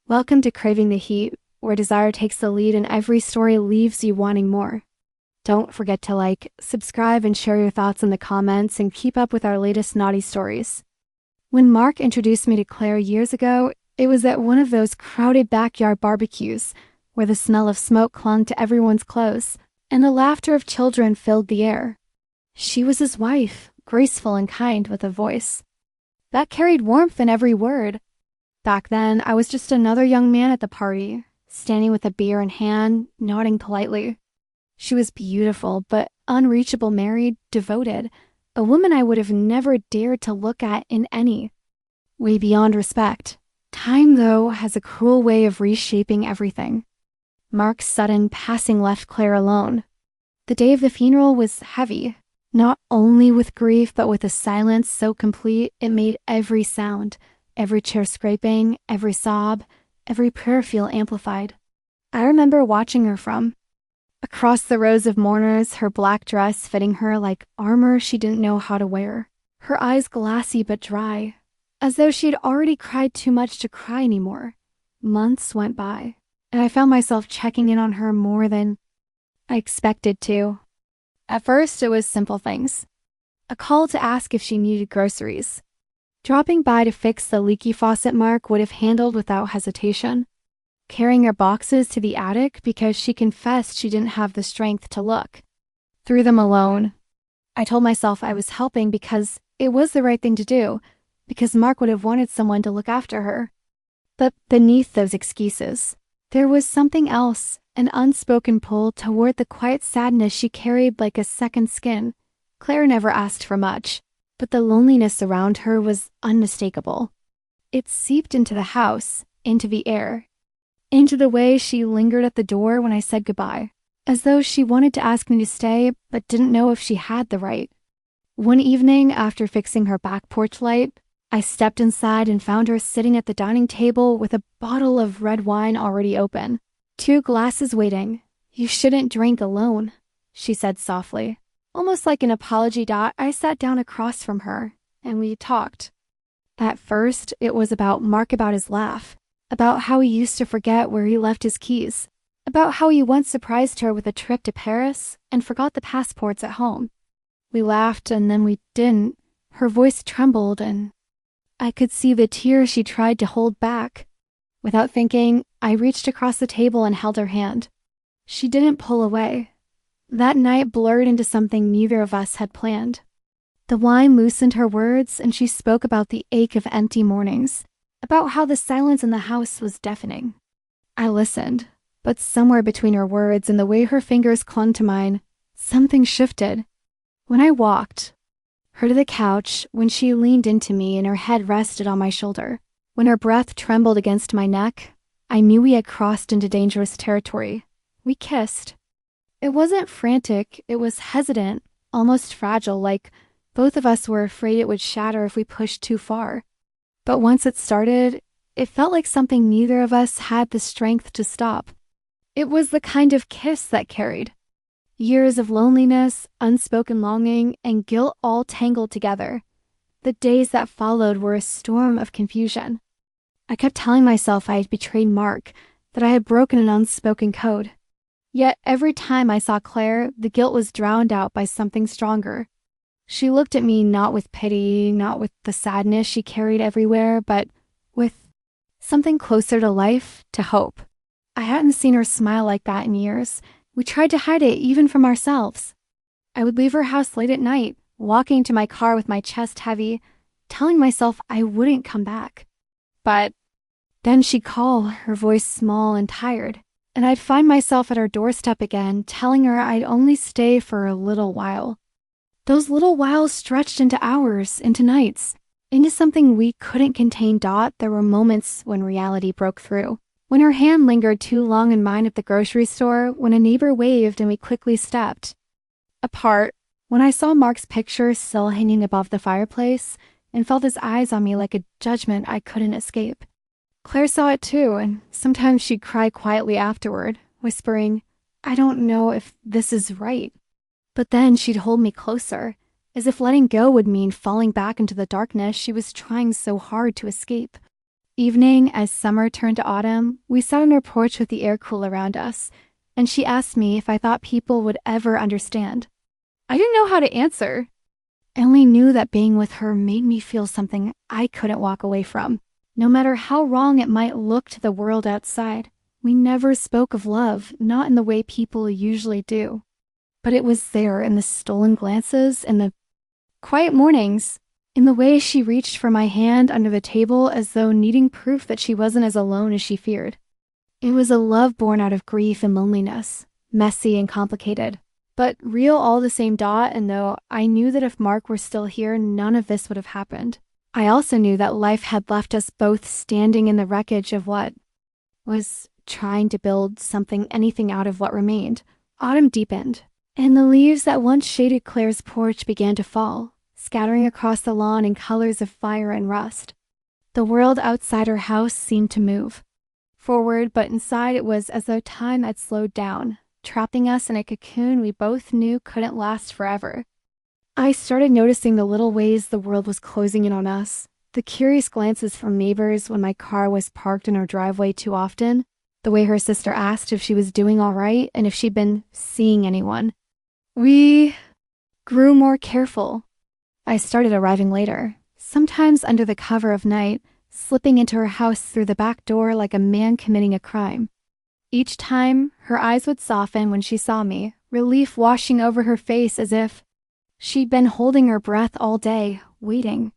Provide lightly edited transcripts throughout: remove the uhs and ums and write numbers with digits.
Welcome to Craving the Heat, where desire takes the lead and every story leaves you wanting more. Don't forget to like, subscribe, and share your thoughts in the comments and keep up with our latest naughty stories. When Mark introduced me to Claire years ago, it was at one of those crowded backyard barbecues where the smell of smoke clung to everyone's clothes and the laughter of children filled the air. She was his wife, graceful and kind with a voice that carried warmth in every word. Back then, I was just another young man at the party, standing with a beer in hand, nodding politely. She was beautiful, but unreachable, married, devoted, a woman I would have never dared to look at in any way beyond respect. Time, though, has a cruel way of reshaping everything. Mark's sudden passing left Claire alone. The day of the funeral was heavy, not only with grief, but with a silence so complete it made every sound, every chair scraping, every sob, every prayer feel amplified. I remember watching her from across the rows of mourners, her black dress fitting her like armor she didn't know how to wear, her eyes glassy but dry, as though she had already cried too much to cry anymore. Months went by, and I found myself checking in on her more than I expected to. At first, it was simple things. A call to ask if she needed groceries. Dropping by to fix the leaky faucet Mark would have handled without hesitation. Carrying her boxes to the attic because she confessed she didn't have the strength to look through them alone. I told myself I was helping because it was the right thing to do, because Mark would have wanted someone to look after her. But beneath those excuses, there was something else, an unspoken pull toward the quiet sadness she carried like a second skin. Claire never asked for much, but the loneliness around her was unmistakable. It seeped into the house, into the air, into the way she lingered at the door when I said goodbye, as though she wanted to ask me to stay but didn't know if she had the right. One evening, after fixing her back porch light, I stepped inside and found her sitting at the dining table with a bottle of red wine already open. 2 glasses waiting. "You shouldn't drink alone," she said softly. Almost like an apology. I sat down across from her, and we talked. At first, it was about Mark, about his laugh, about how he used to forget where he left his keys, about how he once surprised her with a trip to Paris and forgot the passports at home. We laughed, and then we didn't. Her voice trembled, and I could see the tears she tried to hold back. Without thinking, I reached across the table and held her hand. She didn't pull away. That night blurred into something neither of us had planned. The wine loosened her words, and she spoke about the ache of empty mornings, about how the silence in the house was deafening. I listened, but somewhere between her words and the way her fingers clung to mine, something shifted. When I walked her to the couch, when she leaned into me and her head rested on my shoulder, when her breath trembled against my neck, I knew we had crossed into dangerous territory. We kissed. It wasn't frantic, it was hesitant, almost fragile, like both of us were afraid it would shatter if we pushed too far. But once it started, it felt like something neither of us had the strength to stop. It was the kind of kiss that carried years of loneliness, unspoken longing, and guilt all tangled together. The days that followed were a storm of confusion. I kept telling myself I had betrayed Mark, that I had broken an unspoken code. Yet every time I saw Claire, the guilt was drowned out by something stronger. She looked at me not with pity, not with the sadness she carried everywhere, but with something closer to life, to hope. I hadn't seen her smile like that in years. We tried to hide it even from ourselves. I would leave her house late at night, walking to my car with my chest heavy, telling myself I wouldn't come back. But then she'd call, her voice small and tired, and I'd find myself at her doorstep again, telling her I'd only stay for a little while. Those little whiles stretched into hours, into nights, into something we couldn't contain. There were moments when reality broke through, when her hand lingered too long in mine at the grocery store, when a neighbor waved and we quickly stepped apart, when I saw Mark's picture still hanging above the fireplace and felt his eyes on me like a judgment I couldn't escape. Claire saw it too, and sometimes she'd cry quietly afterward, whispering, "I don't know if this is right." But then she'd hold me closer, as if letting go would mean falling back into the darkness she was trying so hard to escape. evening, as summer turned to autumn, we sat on her porch with the air cool around us, and she asked me if I thought people would ever understand. I didn't know how to answer. I only knew that being with her made me feel something I couldn't walk away from. No matter how wrong it might look to the world outside, we never spoke of love, not in the way people usually do. But it was there in the stolen glances, in the quiet mornings, in the way she reached for my hand under the table as though needing proof that she wasn't as alone as she feared. It was a love born out of grief and loneliness, messy and complicated, but real all the same dot, and though I knew that if Mark were still here, none of this would have happened. I also knew that life had left us both standing in the wreckage of what was trying to build anything out of what remained. Autumn deepened, and the leaves that once shaded Claire's porch began to fall, scattering across the lawn in colors of fire and rust. The world outside her house seemed to move forward, but inside it was as though time had slowed down, trapping us in a cocoon we both knew couldn't last forever. I started noticing the little ways the world was closing in on us, the curious glances from neighbors when my car was parked in her driveway too often, the way her sister asked if she was doing all right and if she'd been seeing anyone. We grew more careful. I started arriving later, sometimes under the cover of night, slipping into her house through the back door like a man committing a crime. Each time, her eyes would soften when she saw me, relief washing over her face as if she'd been holding her breath all day, waiting.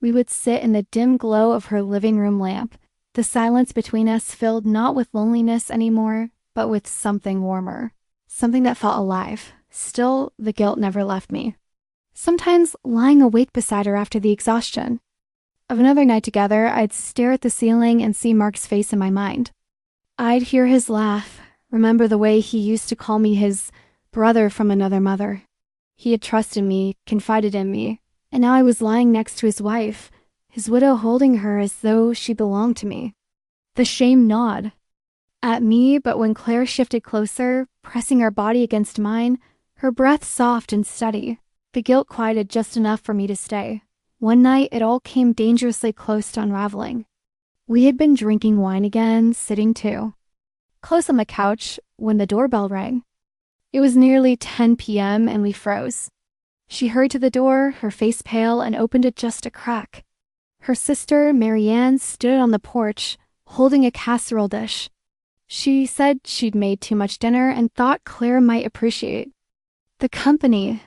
We would sit in the dim glow of her living room lamp, the silence between us filled not with loneliness anymore, but with something warmer, something that felt alive. Still, the guilt never left me. Sometimes lying awake beside her after the exhaustion of another night together, I'd stare at the ceiling and see Mark's face in my mind. I'd hear his laugh, remember the way he used to call me his brother from another mother. He had trusted me, confided in me, and now I was lying next to his wife, his widow holding her as though she belonged to me. The shame gnawed at me, but when Claire shifted closer, pressing her body against mine, her breath soft and steady, the guilt quieted just enough for me to stay. One night, it all came dangerously close to unraveling. We had been drinking wine again, sitting too, close on the couch, when the doorbell rang. It was nearly 10 p.m. and we froze. She hurried to the door, her face pale, and opened it just a crack. Her sister, Marianne, stood on the porch, holding a casserole dish. She said she'd made too much dinner and thought Claire might appreciate the company.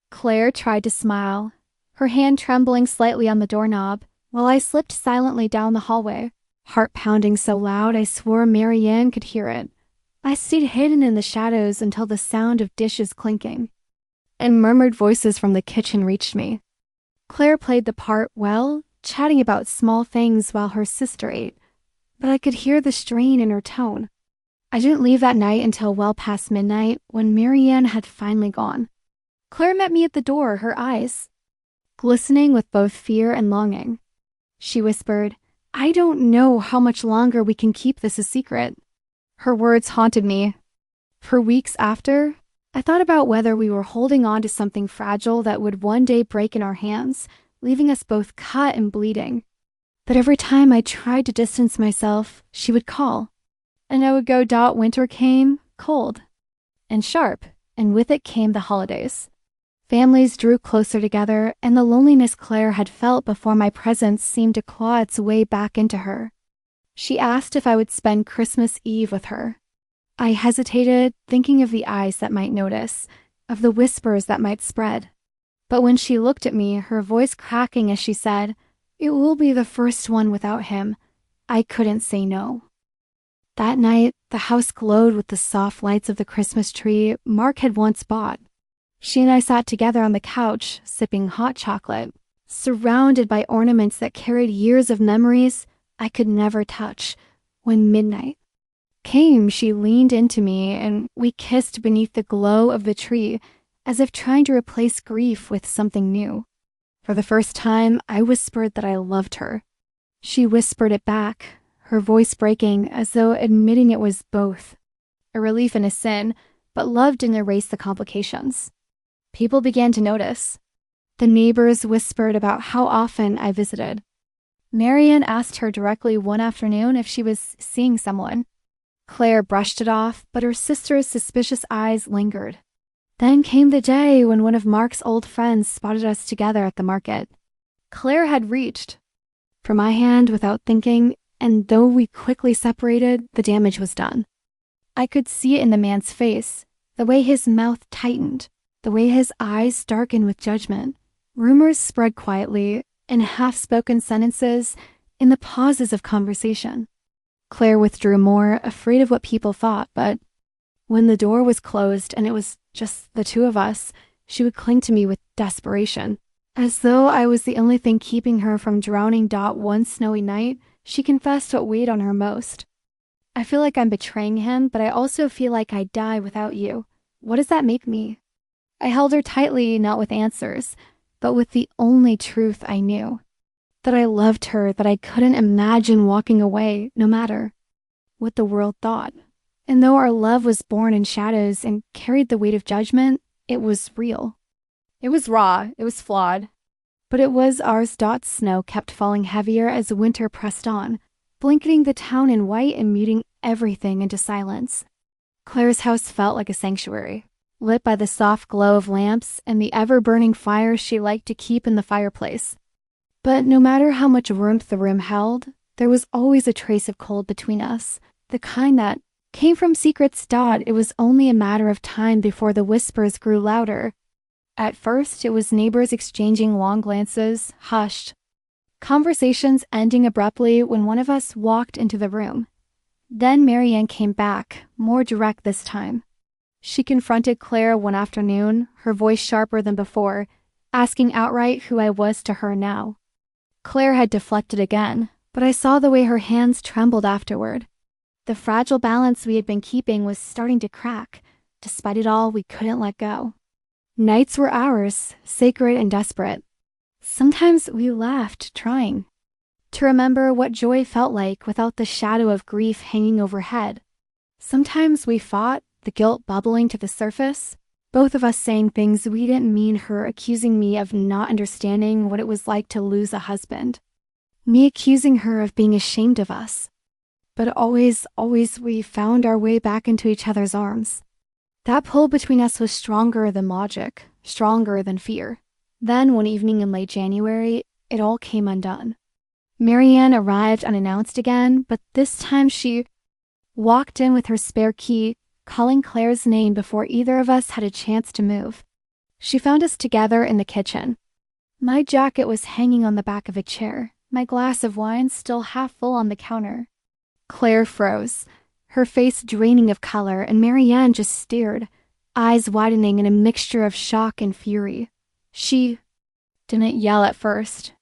Claire tried to smile, her hand trembling slightly on the doorknob, while I slipped silently down the hallway, heart pounding so loud I swore Marianne could hear it. I stayed hidden in the shadows until the sound of dishes clinking and murmured voices from the kitchen reached me. Claire played the part well, chatting about small things while her sister ate, but I could hear the strain in her tone. I didn't leave that night until well past midnight, when Marianne had finally gone. Claire met me at the door, her eyes glistening with both fear and longing. She whispered, "I don't know how much longer we can keep this a secret." Her words haunted me. For weeks after, I thought about whether we were holding on to something fragile that would one day break in our hands, leaving us both cut and bleeding. But every time I tried to distance myself, she would call, and I would go. Winter came, cold and sharp, and with it came the holidays. Families drew closer together, and the loneliness Claire had felt before my presence seemed to claw its way back into her. She asked if I would spend Christmas Eve with her. I hesitated, thinking of the eyes that might notice, of the whispers that might spread. But when she looked at me, her voice cracking as she said, "It will be the first one without him," I couldn't say no. That night, the house glowed with the soft lights of the Christmas tree Mark had once bought. She and I sat together on the couch, sipping hot chocolate, surrounded by ornaments that carried years of memories I could never touch. When midnight came, she leaned into me, and we kissed beneath the glow of the tree, as if trying to replace grief with something new. For the first time, I whispered that I loved her. She whispered it back, her voice breaking as though admitting it was both a relief and a sin, but love didn't erase the complications. People began to notice. The neighbors whispered about how often I visited, Marianne asked her directly one afternoon if she was seeing someone. Claire brushed it off, but her sister's suspicious eyes lingered. Then came the day when one of Mark's old friends spotted us together at the market. Claire had reached for my hand without thinking, and though we quickly separated, the damage was done. I could see it in the man's face, the way his mouth tightened, the way his eyes darkened with judgment. Rumors spread quietly, in half-spoken sentences, in the pauses of conversation. Claire withdrew more, afraid of what people thought, but when the door was closed and it was just the two of us, she would cling to me with desperation. As though I was the only thing keeping her from drowning. One snowy night, she confessed what weighed on her most. I feel like I'm betraying him, but I also feel like I die without you. What does that make me? I held her tightly, not with answers, but with the only truth I knew. That I loved her, that I couldn't imagine walking away, no matter what the world thought. And though our love was born in shadows and carried the weight of judgment, it was real. It was raw, it was flawed, but it was ours. Snow kept falling heavier as winter pressed on, blanketing the town in white and muting everything into silence. Claire's house felt like a sanctuary, lit by the soft glow of lamps and the ever-burning fire she liked to keep in the fireplace. But no matter how much warmth the room held, there was always a trace of cold between us, the kind that came from secrets. It was only a matter of time before the whispers grew louder. At first, it was neighbors exchanging long glances, hushed. Conversations ending abruptly when one of us walked into the room. Then Marianne came back, more direct this time. She confronted Claire one afternoon, her voice sharper than before, asking outright who I was to her now. Claire had deflected again, but I saw the way her hands trembled afterward. The fragile balance we had been keeping was starting to crack. Despite it all, we couldn't let go. Nights were ours, sacred and desperate. Sometimes we laughed, trying to remember what joy felt like without the shadow of grief hanging overhead. Sometimes we fought, the guilt bubbling to the surface, both of us saying things we didn't mean, her accusing me of not understanding what it was like to lose a husband, me accusing her of being ashamed of us. But always we found our way back into each other's arms. That pull between us was stronger than logic, stronger than fear. Then, one evening in late January, it all came undone. Marianne arrived unannounced again, but this time she walked in with her spare key, calling Claire's name before either of us had a chance to move. She found us together in the kitchen. My jacket was hanging on the back of a chair, my glass of wine still half full on the counter. Claire froze, her face draining of color, and Marianne just stared, eyes widening in a mixture of shock and fury. She didn't yell at first.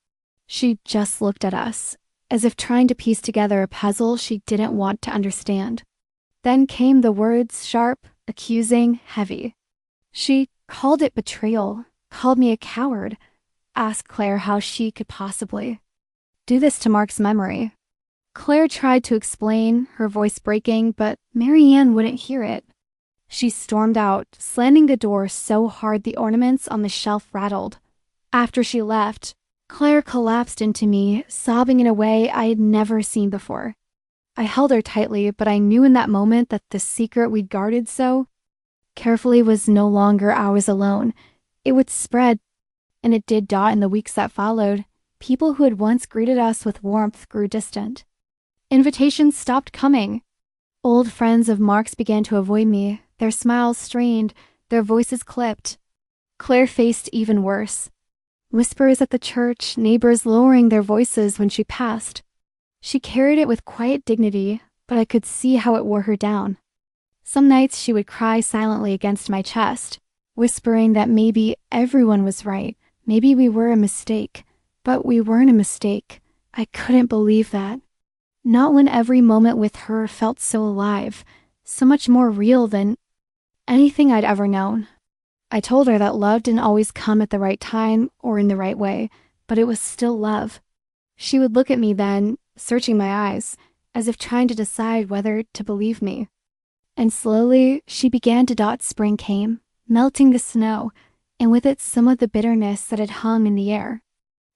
She just looked at us, as if trying to piece together a puzzle she didn't want to understand. Then came the words, sharp, accusing, heavy. She called it betrayal, called me a coward, asked Claire how she could possibly do this to Mark's memory. Claire tried to explain, her voice breaking, but Marianne wouldn't hear it. She stormed out, slamming the door so hard the ornaments on the shelf rattled. After she left, Claire collapsed into me, sobbing in a way I had never seen before. I held her tightly, but I knew in that moment that the secret we'd guarded so carefully was no longer ours alone. It would spread, and it did. In the weeks that followed, people who had once greeted us with warmth grew distant. Invitations stopped coming. Old friends of Mark's began to avoid me, their smiles strained, their voices clipped. Claire faced even worse. Whispers at the church, neighbors lowering their voices when she passed. She carried it with quiet dignity, but I could see how it wore her down. Some nights she would cry silently against my chest, whispering that maybe everyone was right, maybe we were a mistake. But we weren't a mistake. I couldn't believe that. Not when every moment with her felt so alive, so much more real than anything I'd ever known. I told her that love didn't always come at the right time or in the right way, but it was still love. She would look at me then, searching my eyes, as if trying to decide whether to believe me. And slowly, she began to. Spring came, melting the snow, and with it some of the bitterness that had hung in the air.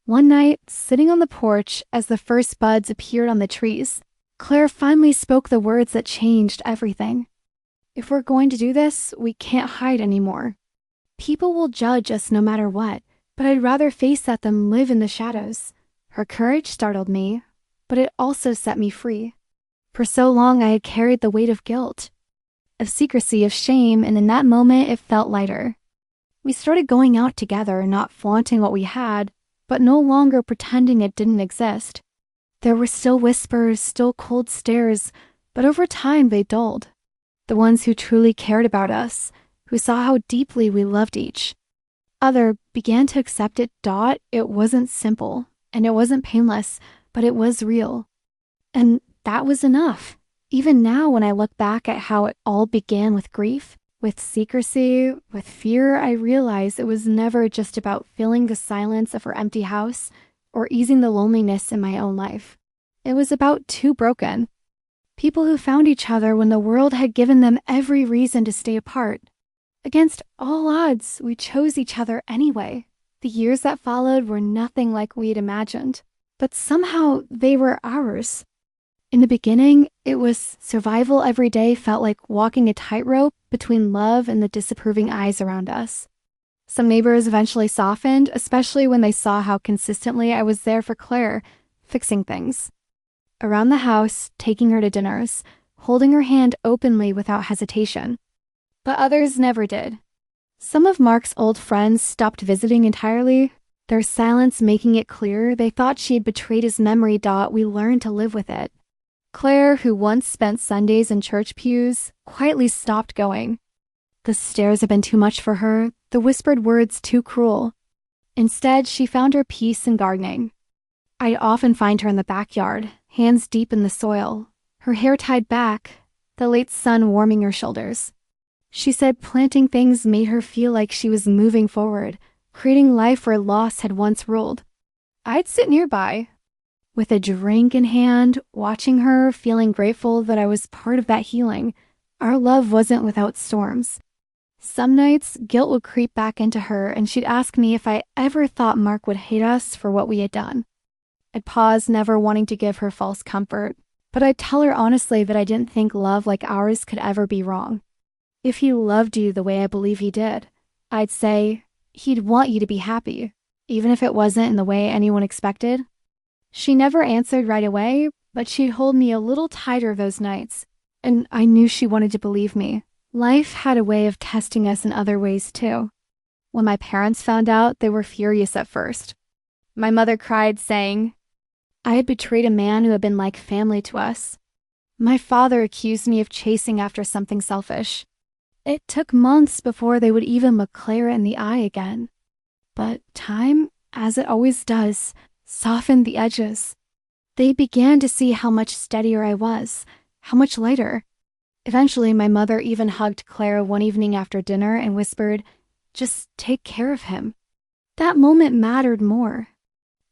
One night, sitting on the porch as the first buds appeared on the trees, Claire finally spoke the words that changed everything. "If we're going to do this, we can't hide anymore. People will judge us no matter what, but I'd rather face that than live in the shadows." Her courage startled me, but it also set me free. For so long, I had carried the weight of guilt, of secrecy, of shame, and in that moment, it felt lighter. We started going out together, not flaunting what we had, but no longer pretending it didn't exist. There were still whispers, still cold stares, but over time they dulled. The ones who truly cared about us, who saw how deeply we loved each other, began to accept it. It wasn't simple, and it wasn't painless, but it was real. And that was enough. Even now, when I look back at how it all began with grief, with secrecy, with fear, I realize it was never just about filling the silence of her empty house or easing the loneliness in my own life. It was about two broken people who found each other when the world had given them every reason to stay apart. Against all odds, we chose each other anyway. The years that followed were nothing like we'd imagined, but somehow they were ours. In the beginning, it was survival. Every day felt like walking a tightrope between love and the disapproving eyes around us. Some neighbors eventually softened, especially when they saw how consistently I was there for Claire, fixing things around the house, taking her to dinners, holding her hand openly without hesitation. But others never did. Some of Mark's old friends stopped visiting entirely, their silence making it clear they thought she had betrayed his memory. We learned to live with it. Claire, who once spent Sundays in church pews, quietly stopped going. The stares had been too much for her, the whispered words too cruel. Instead, she found her peace in gardening. I'd often find her in the backyard, hands deep in the soil, her hair tied back, the late sun warming her shoulders. She said planting things made her feel like she was moving forward, creating life where loss had once ruled. I'd sit nearby, with a drink in hand, watching her, feeling grateful that I was part of that healing. Our love wasn't without storms. Some nights, guilt would creep back into her, and she'd ask me if I ever thought Mark would hate us for what we had done. I'd pause, never wanting to give her false comfort, but I'd tell her honestly that I didn't think love like ours could ever be wrong. If he loved you the way I believe he did, I'd say he'd want you to be happy, even if it wasn't in the way anyone expected. She never answered right away, but she'd hold me a little tighter those nights, and I knew she wanted to believe me. Life had a way of testing us in other ways too. When my parents found out, they were furious at first. My mother cried, saying I had betrayed a man who had been like family to us. My father accused me of chasing after something selfish. It took months before they would even look Claire in the eye again. But time, as it always does, softened the edges. They began to see how much steadier I was, how much lighter. Eventually, my mother even hugged Claire one evening after dinner and whispered, "Just take care of him." That moment mattered more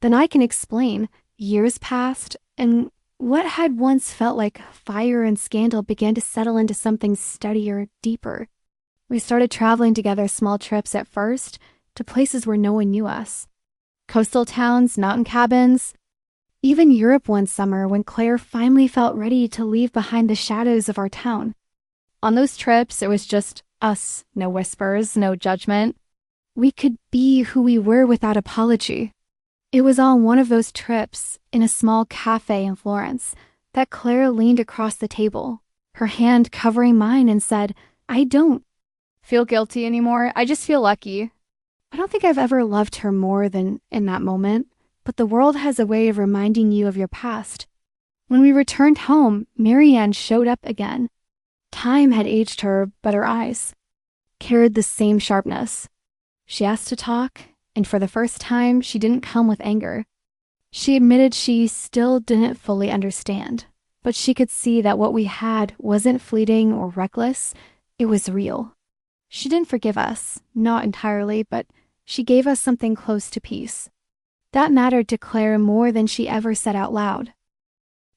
than I can explain. Years passed, and what had once felt like fire and scandal began to settle into something steadier, deeper. We started traveling together, small trips at first, to places where no one knew us. Coastal towns, mountain cabins, even Europe one summer when Claire finally felt ready to leave behind the shadows of our town. On those trips, it was just us, no whispers, no judgment. We could be who we were without apology. It was on one of those trips, in a small cafe in Florence, that Claire leaned across the table, her hand covering mine, and said, "I don't feel guilty anymore. I just feel lucky." I don't think I've ever loved her more than in that moment, but the world has a way of reminding you of your past. When we returned home, Marianne showed up again. Time had aged her, but her eyes carried the same sharpness. She asked to talk, and for the first time, she didn't come with anger. She admitted she still didn't fully understand, but she could see that what we had wasn't fleeting or reckless, it was real. She didn't forgive us, not entirely, but she gave us something close to peace. That mattered to Claire more than she ever said out loud.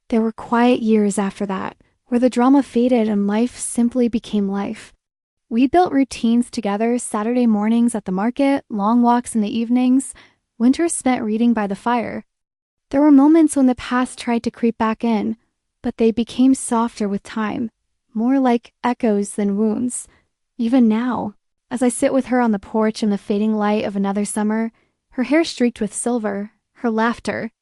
There were quiet years after that, where the drama faded and life simply became life. We built routines together, Saturday mornings at the market, long walks in the evenings, Winter spent reading by the fire. There were moments when the past tried to creep back in, but they became softer with time, more like echoes than wounds. Even now, as I sit with her on the porch in the fading light of another summer, her hair streaked with silver, her laughter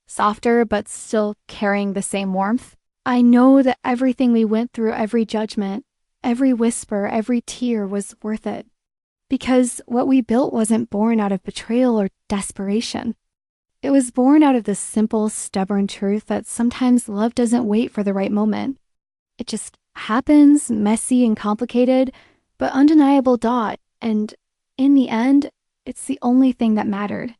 softer but still carrying the same warmth, I know that everything we went through, every judgment, every whisper, every tear was worth it. Because what we built wasn't born out of betrayal or desperation. It was born out of the simple, stubborn truth that sometimes love doesn't wait for the right moment. It just happens, messy and complicated, but undeniable. And in the end, it's the only thing that mattered.